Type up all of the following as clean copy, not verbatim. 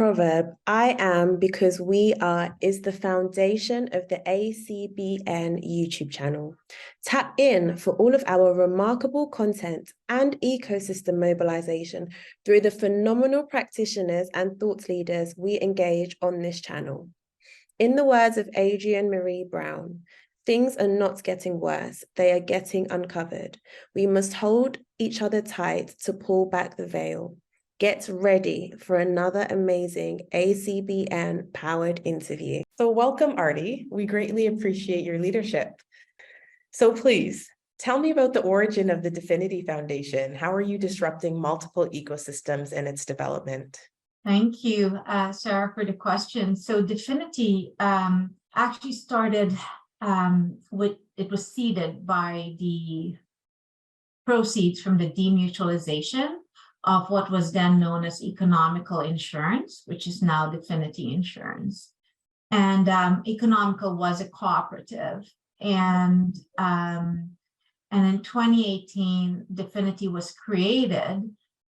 proverb, I am because we are, is the foundation of the ACBN YouTube channel. Tap in for all of our remarkable content and ecosystem mobilization through the phenomenal practitioners and thought leaders we engage on this channel. In the words of Adrienne Marie Brown, things are not getting worse, they are getting uncovered. We must hold each other tight to pull back the veil. Get ready for another amazing ACBN powered interview. So welcome, Arti. We greatly appreciate your leadership. So please, tell me about the origin of the Definity Foundation. How are you disrupting multiple ecosystems in its development? Thank you, Sarah, for the question. So Definity actually started it was seeded by the proceeds from the demutualization of what was then known as economical insurance, which is now Definity Insurance. And economical was a cooperative. And in 2018, Definity was created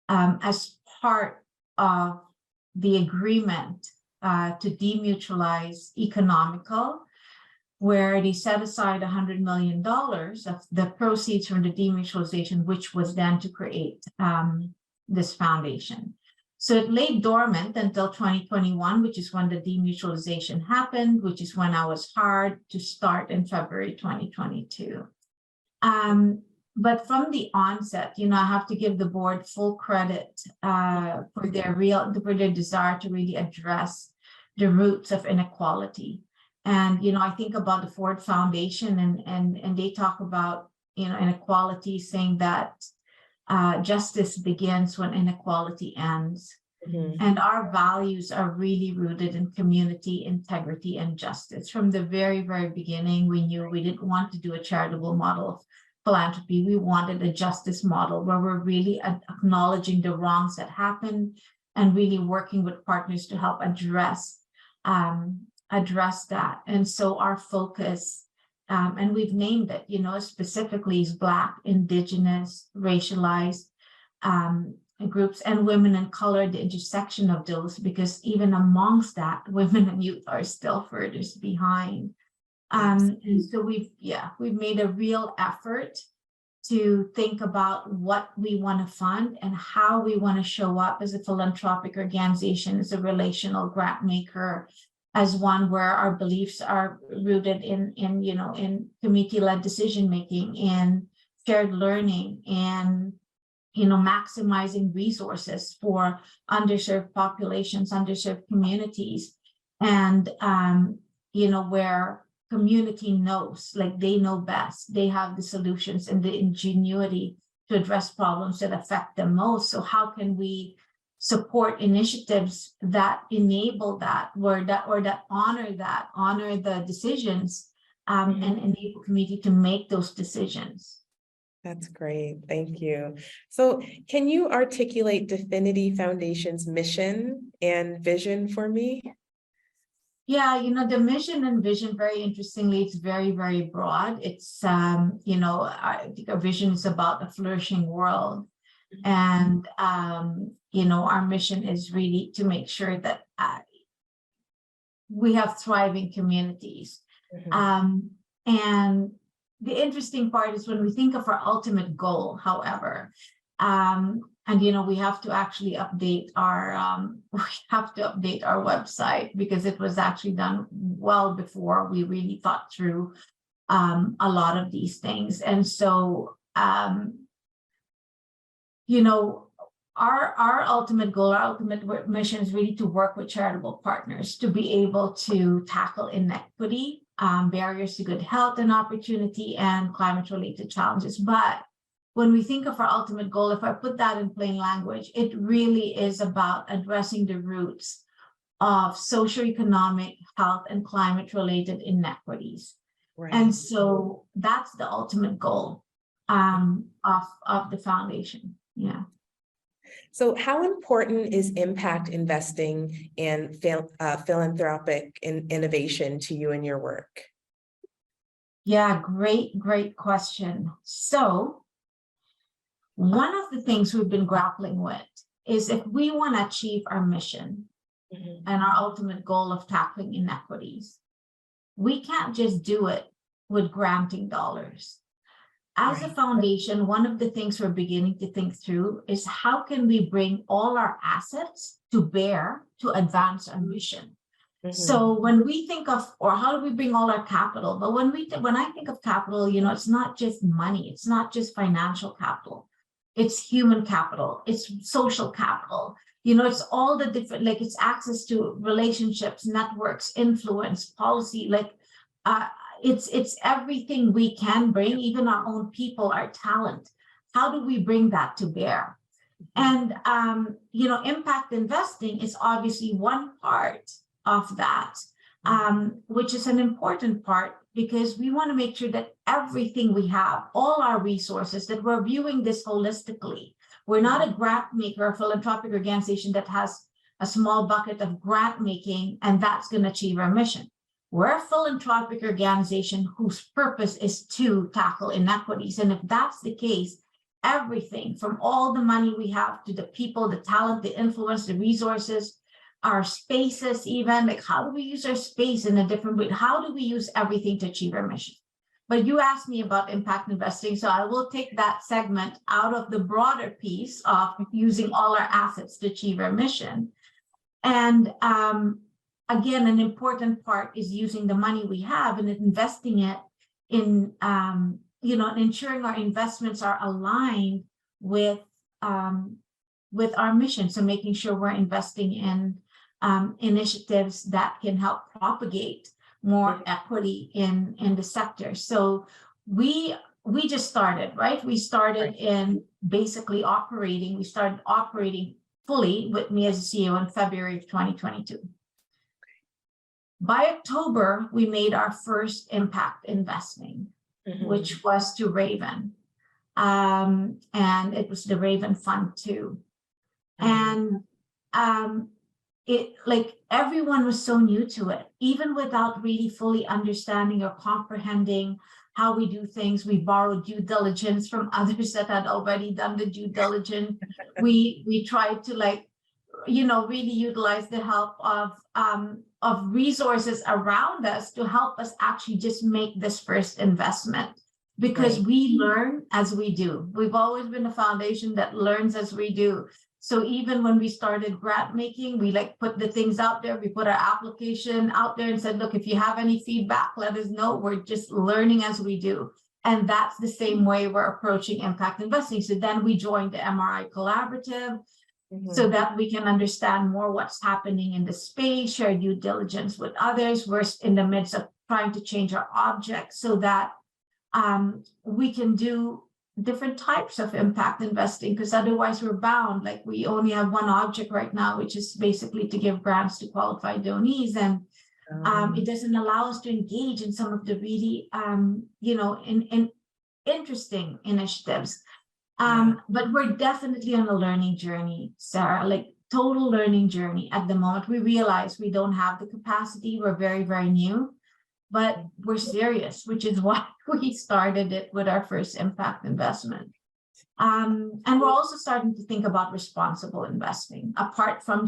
as part of the agreement to demutualize economical, where they set aside $100 million of the proceeds from the demutualization, which was then to create this foundation. So it lay dormant until 2021, which is when the demutualization happened, which is when I was hired to start in February 2022. But from the onset, I have to give the board full credit for their desire to really address the roots of inequality. And, I think about the Ford Foundation and they talk about, inequality, saying that justice begins when inequality ends. Mm-hmm. And our values are really rooted in community, integrity, and justice. From the very, very beginning, we knew we didn't want to do a charitable model of philanthropy. We wanted a justice model where we're really acknowledging the wrongs that happened and really working with partners to help address that. And so our focus, and we've named it, specifically is Black, Indigenous, racialized groups, and women and color, the intersection of those, because even amongst that, women and youth are still furthest behind. And so we've made a real effort to think about what we want to fund and how we want to show up as a philanthropic organization, as a relational grant maker, as one where our beliefs are rooted in community-led decision-making, in shared learning, and maximizing resources for underserved populations, underserved communities, and where community knows, like they know best, they have the solutions and the ingenuity to address problems that affect them most. So how can we support initiatives that enable that, or that honor the decisions, and enable community to make those decisions? That's great. Thank you. So can you articulate Definity Foundation's mission and vision for me? Yeah, the mission and vision, very interestingly, it's very, very broad. It's, I think our vision is about a flourishing world. And, our mission is really to make sure that we have thriving communities. Mm-hmm. And the interesting part is when we think of our ultimate goal, however, we have to actually update our website, because it was actually done well before we really thought through a lot of these things. And so, our ultimate goal, our ultimate mission is really to work with charitable partners to be able to tackle inequity, barriers to good health and opportunity, and climate-related challenges. But when we think of our ultimate goal, if I put that in plain language, it really is about addressing the roots of socioeconomic, health, and climate-related inequities. Right. And so that's the ultimate goal of the foundation. Yeah. So how important is impact investing and philanthropic innovation to you in your work? Yeah, great question. So one of the things we've been grappling with is, if we want to achieve our mission, and our ultimate goal of tackling inequities. We can't just do it with granting dollars. As a foundation, one of the things we're beginning to think through is how can we bring all our assets to bear to advance our mission? So when we think of, or how do we bring all our capital? But when I think of capital, it's not just money, it's not just financial capital, it's human capital, it's social capital. It's all the different, like it's access to relationships, networks, influence, policy, it's everything we can bring, even our own people, our talent. How do we bring that to bear? And, impact investing is obviously one part of that, which is an important part, because we want to make sure that everything we have, all our resources, that we're viewing this holistically. We're not a grant maker or philanthropic organization that has a small bucket of grant making and that's going to achieve our mission. We're a philanthropic organization whose purpose is to tackle inequities. And if that's the case, everything from all the money we have to the people, the talent, the influence, the resources, our spaces, even like how do we use our space in a different way? How do we use everything to achieve our mission? But you asked me about impact investing, so I will take that segment out of the broader piece of using all our assets to achieve our mission. And again, an important part is using the money we have and investing it in, ensuring our investments are aligned with our mission. So making sure we're investing in initiatives that can help propagate more equity in the sector. So we just started, right? We started in basically operating. We started operating fully with me as a CEO in February of 2022. By October, we made our first impact investing, which was to Raven. And it was the Raven Fund 2. And everyone was so new to it, even without really fully understanding or comprehending how we do things. We borrowed due diligence from others that had already done the due diligence. We tried to really utilize the help of resources around us to help us actually just make this first investment, because we learn as we do. We've always been a foundation that learns as we do. So even when we started grant making, we put the things out there. We put our application out there and said, look, if you have any feedback, let us know. We're just learning as we do. And that's the same way we're approaching impact investing. So then we joined the MRI Collaborative so that we can understand more what's happening in the space, share due diligence with others. We're in the midst of trying to change our object so that we can do different types of impact investing, because otherwise we're bound. We only have one object right now, which is basically to give grants to qualified donees, and it doesn't allow us to engage in some of the really in interesting initiatives. But we're definitely on a learning journey, Sarah, total learning journey at the moment. We realize we don't have the capacity. We're very, very new. But we're serious, which is why we started it with our first impact investment. And we're also starting to think about responsible investing. Apart from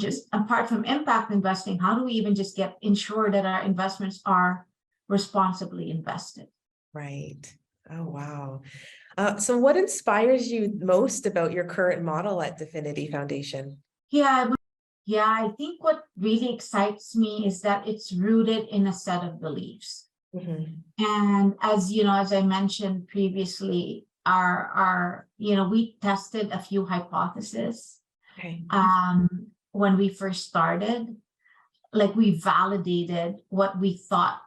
impact investing, how do we even just ensure that our investments are responsibly invested? Right. Oh, wow. So what inspires you most about your current model at Definity Foundation? Yeah, I think what really excites me is that it's rooted in a set of beliefs. And as I mentioned previously, we tested a few hypotheses. When we first started, we validated what we thought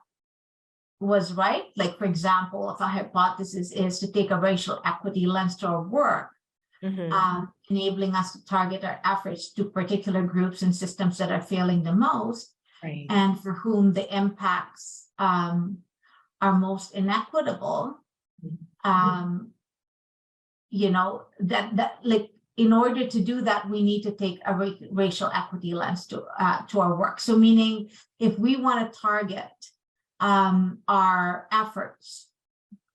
was right. For example, if a hypothesis is to take a racial equity lens to our work, enabling us to target our efforts to particular groups and systems that are failing the most, and for whom the impacts are most inequitable. In order to do that, we need to take a racial equity lens to our work. So meaning, if we want to target our efforts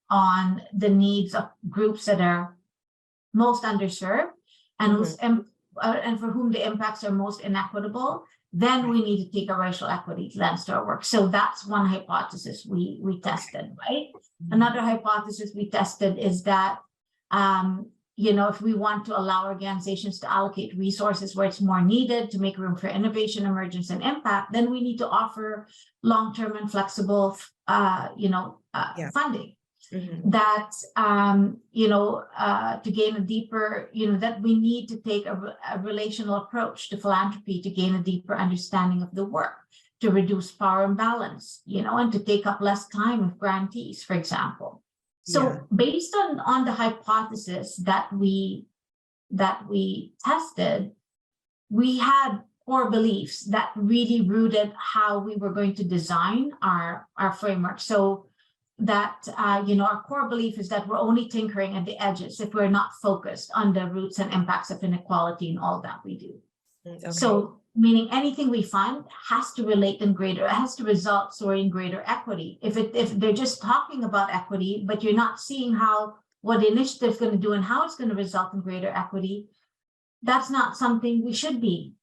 on the needs of groups that are most underserved and for whom the impacts are most inequitable, then we need to take a racial equity lens to our work. So that's one hypothesis we tested, right? Another hypothesis we tested is that, if we want to allow organizations to allocate resources where it's more needed to make room for innovation, emergence, and impact, then we need to offer long-term and flexible, funding. That, to gain a deeper, that we need to take a relational approach to philanthropy to gain a deeper understanding of the work, to reduce power imbalance, and to take up less time with grantees, for example. So based on the hypothesis that we tested, we had core beliefs that really rooted how we were going to design our framework. So that, our core belief is that we're only tinkering at the edges if we're not focused on the roots and impacts of inequality in all that we do. Okay. So meaning anything we fund has to relate in greater, has to result, in greater equity. If they're just talking about equity, but you're not seeing what the initiative is going to do and how it's going to result in greater equity, that's not something we should be,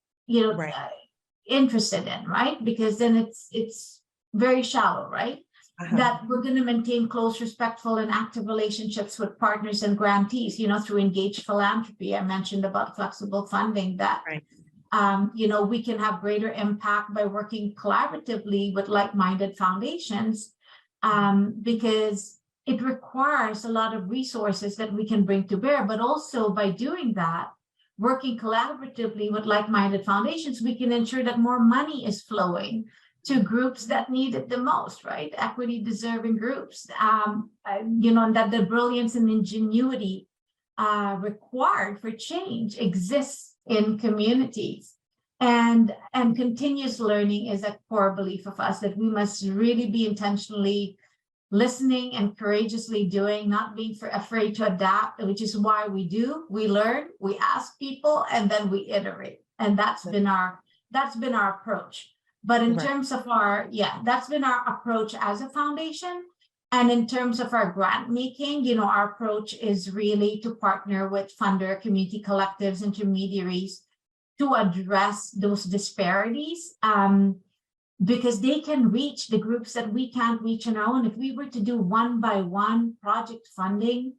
interested in, right? Because then it's very shallow, right? That we're going to maintain close, respectful, and active relationships with partners and grantees, through engaged philanthropy. I mentioned about flexible funding that, we can have greater impact by working collaboratively with like-minded foundations, because it requires a lot of resources that we can bring to bear. But also by doing that, working collaboratively with like-minded foundations, we can ensure that more money is flowing to groups that need it the most, right? Equity deserving groups, and that the brilliance and ingenuity required for change exists in communities. And continuous learning is a core belief of us, that we must really be intentionally listening and courageously doing, not being afraid to adapt, which is why we learn, we ask people, and then we iterate. And that's been our approach. But in terms of that's been our approach as a foundation. And in terms of our grant making, our approach is really to partner with funder, community collectives, intermediaries to address those disparities, because they can reach the groups that we can't reach on our own. If we were to do one by one project funding,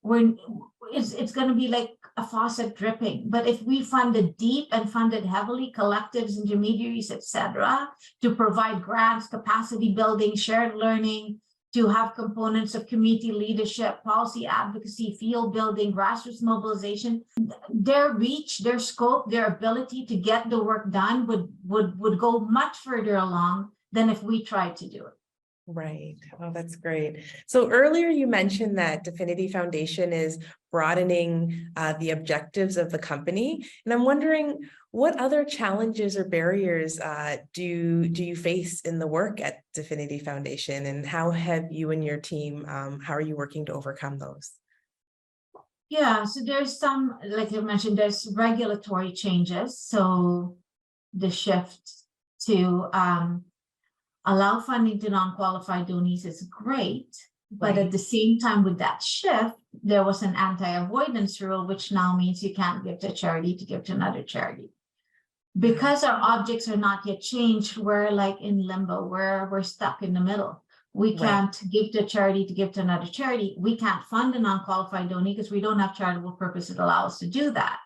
it's going to be like a faucet dripping. But if we funded deep and funded heavily collectives, intermediaries, etc., to provide grants, capacity building, shared learning, to have components of community leadership, policy advocacy, field building, grassroots mobilization, their reach, their scope, their ability to get the work done would go much further along than if we tried to do it. Right. Oh, that's great. So earlier you mentioned that Definity Foundation is broadening the objectives of the company. And I'm wondering, what other challenges or barriers do you face in the work at Definity Foundation, and how have you and your team, how are you working to overcome those? Yeah, so there's some, like I mentioned, there's regulatory changes. So the shift to allow funding to non-qualified donees is great, but at the same time with that shift, there was an anti-avoidance rule, which now means you can't give to a charity to give to another charity. Because our objects are not yet changed, we're like in limbo, where we're stuck in the middle. We can't give to a charity to give to another charity. We can't fund a non-qualified donee because we don't have charitable purpose that allow us to do that.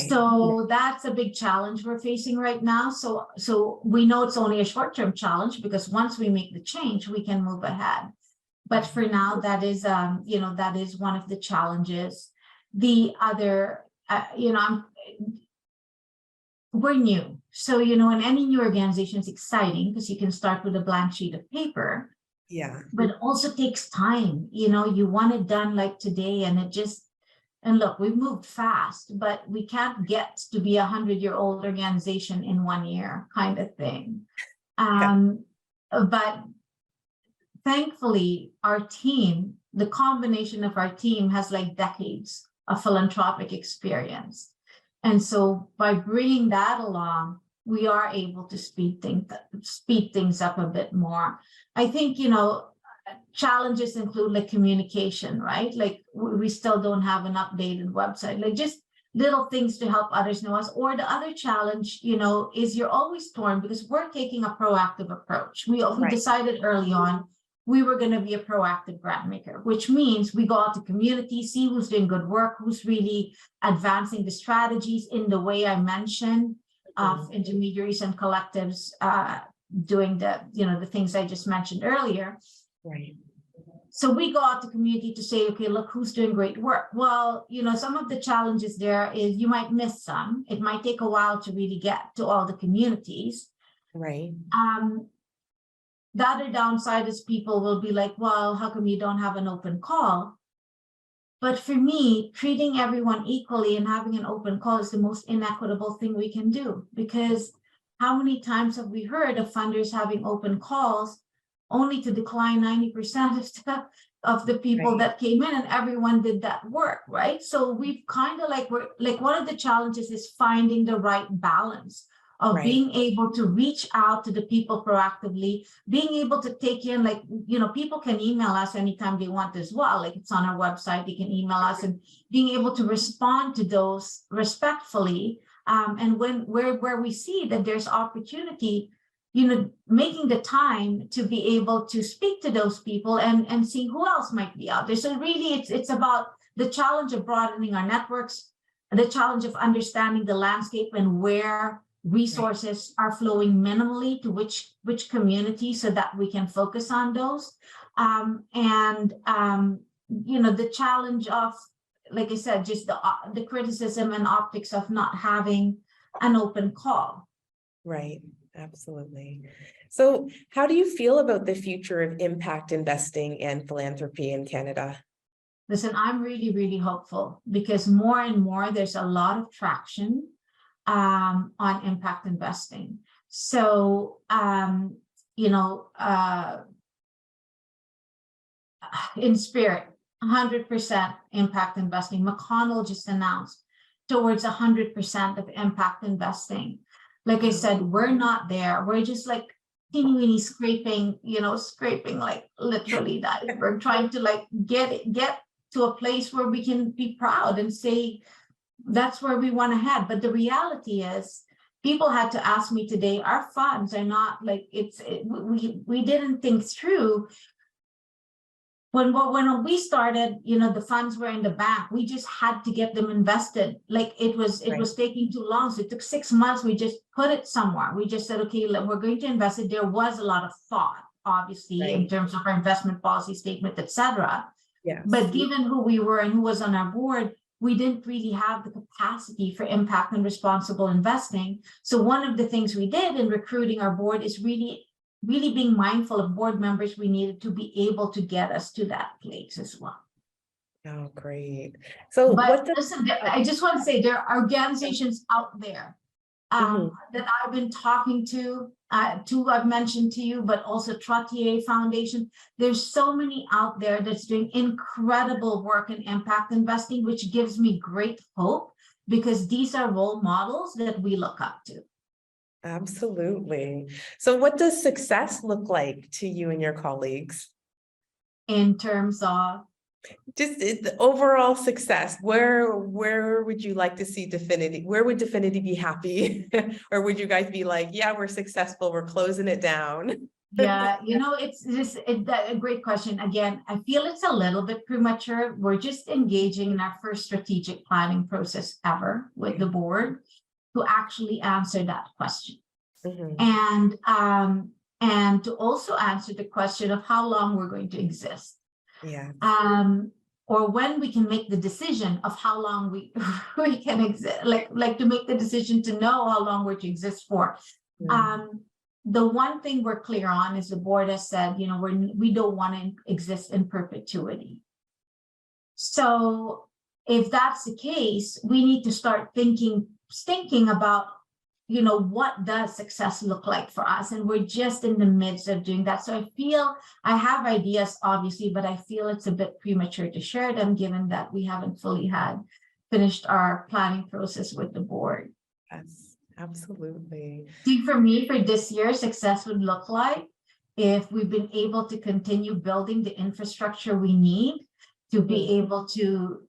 So that's a big challenge we're facing right now. So we know it's only a short-term challenge, because once we make the change, we can move ahead. But for now, that is that is one of the challenges. The other, we're new. So, in any new organization, it's exciting because you can start with a blank sheet of paper. Yeah. But it also takes time. You want it done like today, and look, we've moved fast, but we can't get to be 100-year-old organization in 1 year, kind of thing. But thankfully, our team, the combination of our team has like decades of philanthropic experience. And so by bringing that along, we are able to speed things up a bit more. I think, challenges include like communication, right? Like we still don't have an updated website. Like just little things to help others know us. Or the other challenge, is you're always torn because we're taking a proactive approach. We decided early on we were going to be a proactive grant maker, which means we go out to community, see who's doing good work, who's really advancing the strategies in the way I mentioned of intermediaries and collectives doing the things I just mentioned earlier. Right. So we go out to community to say, okay, look, who's doing great work? Well, some of the challenges there is you might miss some. It might take a while to really get to all the communities. Right. The other downside is people will be like, well, how come you don't have an open call? But for me, treating everyone equally and having an open call is the most inequitable thing we can do, because how many times have we heard of funders having open calls only to decline 90% of the people that came in, and everyone did that work, right? So we've kind of one of the challenges is finding the right balance of being able to reach out to the people proactively, being able to take in, people can email us anytime they want as well. Like, it's on our website, they can email us, and being able to respond to those respectfully. And where we see that there's opportunity, making the time to be able to speak to those people and see who else might be out there. So really, it's about the challenge of broadening our networks, the challenge of understanding the landscape and where resources are flowing minimally to which community, so that we can focus on those. The challenge of, like I said, just the criticism and optics of not having an open call. Right. Absolutely. So how do you feel about the future of impact investing and philanthropy in Canada? Listen, I'm really, really hopeful, because more and more there's a lot of traction on impact investing. So, in spirit, 100% impact investing. McConnell just announced towards 100% of impact investing. Like I said, we're not there. We're just like teeny scraping like literally that. We're trying to get to a place where we can be proud and say that's where we want to head. But the reality is, people had to ask me today, our funds are not we didn't think through. When we started, the funds were in the bank. We just had to get them invested. It was taking too long. So it took 6 months. We just put it somewhere. We just said, okay, we're going to invest it. There was a lot of thought, obviously, in terms of our investment policy statement, etc. Yes. But given who we were and who was on our board, we didn't really have the capacity for impact and responsible investing. So one of the things we did in recruiting our board is really being mindful of board members we needed to be able to get us to that place as well. Oh, great. So listen, I just want to say there are organizations out there that I've been talking to, I've mentioned to you, but also Trottier Foundation. There's so many out there that's doing incredible work in impact investing, which gives me great hope, because these are role models that we look up to. Absolutely. So what does success look like to you and your colleagues? In terms of? Just the overall success. Where would you like to see Definity? Where would Definity be happy? Or would you guys be like, yeah, we're successful, we're closing it down? Yeah, it's a great question. Again, I feel it's a little bit premature. We're just engaging in our first strategic planning process ever with the board to actually answer that question. And to also answer the question of how long we're going to exist. Yeah. Or when we can make the decision of how long we can exist, like to make the decision to know how long we're to exist for. The one thing we're clear on is the board has said, we don't want to exist in perpetuity. So if that's the case, we need to start thinking about, what does success look like for us? And we're just in the midst of doing that. So I feel I have ideas, obviously, but I feel it's a bit premature to share them, given that we haven't fully finished our planning process with the board. Yes, absolutely. I think for me, for this year, success would look like if we've been able to continue building the infrastructure we need to be able to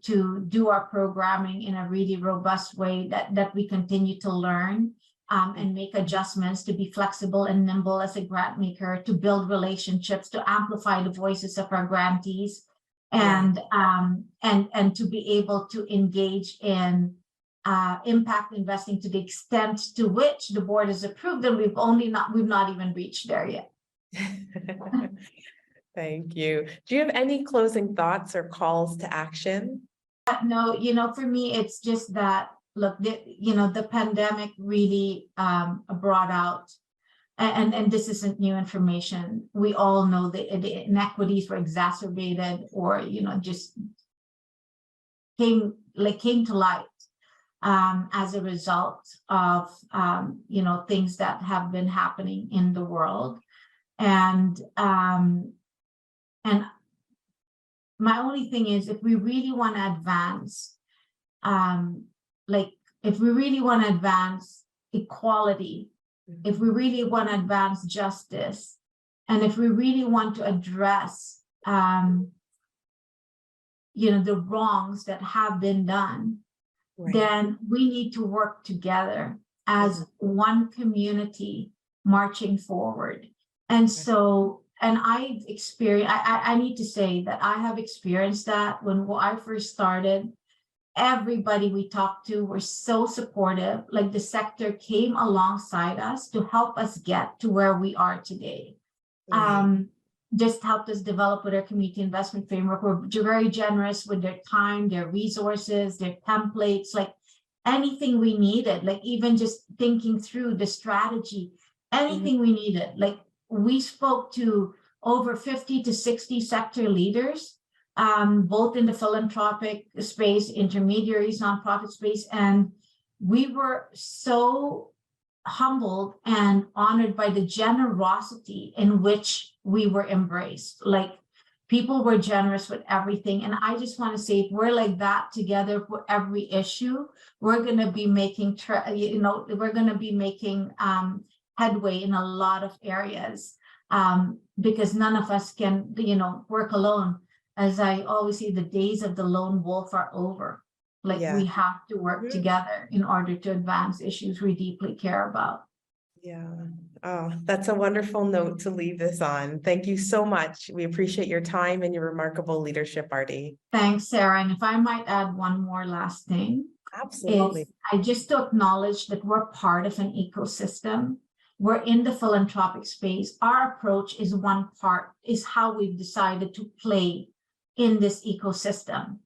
do our programming in a really robust way that we continue to learn and make adjustments, to be flexible and nimble as a grant maker, to build relationships, to amplify the voices of our grantees, and to be able to engage in impact investing to the extent to which the board has approved, and we've not even reached there yet. Thank you. Do you have any closing thoughts or calls to action? No, for me, it's just that, look, the pandemic really brought out, and this isn't new information. We all know that the inequities were exacerbated, or just came to light as a result of things that have been happening in the world, and my only thing is, if we really want to advance, if we really want to advance equality, if we really want to advance justice, and if we really want to address, the wrongs that have been done, then we need to work together as one community marching forward. And so, and I've experienced, I need to say that I have experienced that. When I first started, everybody we talked to were so supportive. Like, the sector came alongside us to help us get to where we are today. Just helped us develop with our community investment framework. We're very generous with their time, their resources, their templates, like anything we needed, like even just thinking through the strategy, anything we needed. Like, we spoke to over 50 to 60 sector leaders, both in the philanthropic space, intermediaries, nonprofit space, and we were so humbled and honored by the generosity in which we were embraced. Like, people were generous with everything, and I just want to say, if we're like that together for every issue, we're going to be making headway in a lot of areas, because none of us can work alone. As I always say, the days of the lone wolf are over. Like, we have to work together in order to advance issues we deeply care about. Yeah. Oh, that's a wonderful note to leave this on. Thank you so much. We appreciate your time and your remarkable leadership, Arti. Thanks, Sarah. And if I might add one more last thing. Absolutely. I just to acknowledge that we're part of an ecosystem. We're in the philanthropic space. Our approach is one part, is how we've decided to play in this ecosystem.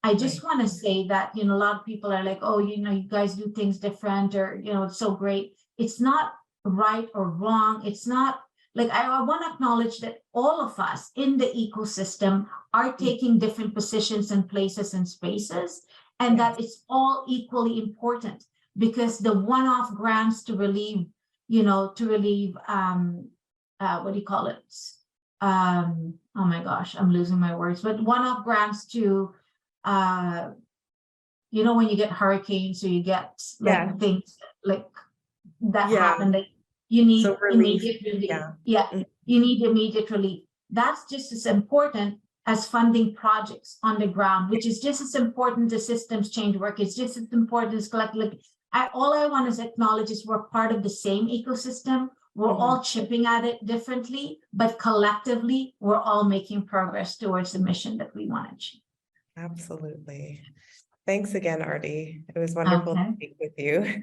I just want to say that, a lot of people are like, oh, you guys do things different, or, it's so great. It's not right or wrong. It's not like, I want to acknowledge that all of us in the ecosystem are taking different positions and places and spaces, and that it's all equally important, because the one-off grants to relieve, what do you call it? Oh my gosh, I'm losing my words, but one-off grants to, when you get hurricanes, or you get things like that happen, like you need immediate relief. You need immediate relief. That's just as important as funding projects on the ground, which is just as important as systems change work. It's just as important as collective. All I want to acknowledge is we're part of the same ecosystem. We're all chipping at it differently, but collectively, we're all making progress towards the mission that we want to achieve. Absolutely. Thanks again, Arti. It was wonderful to speak with you.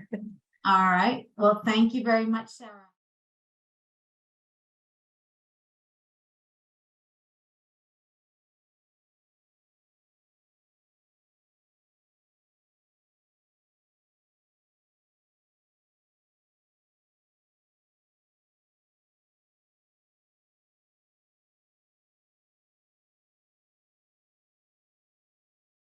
All right. Well, thank you very much, Sarah.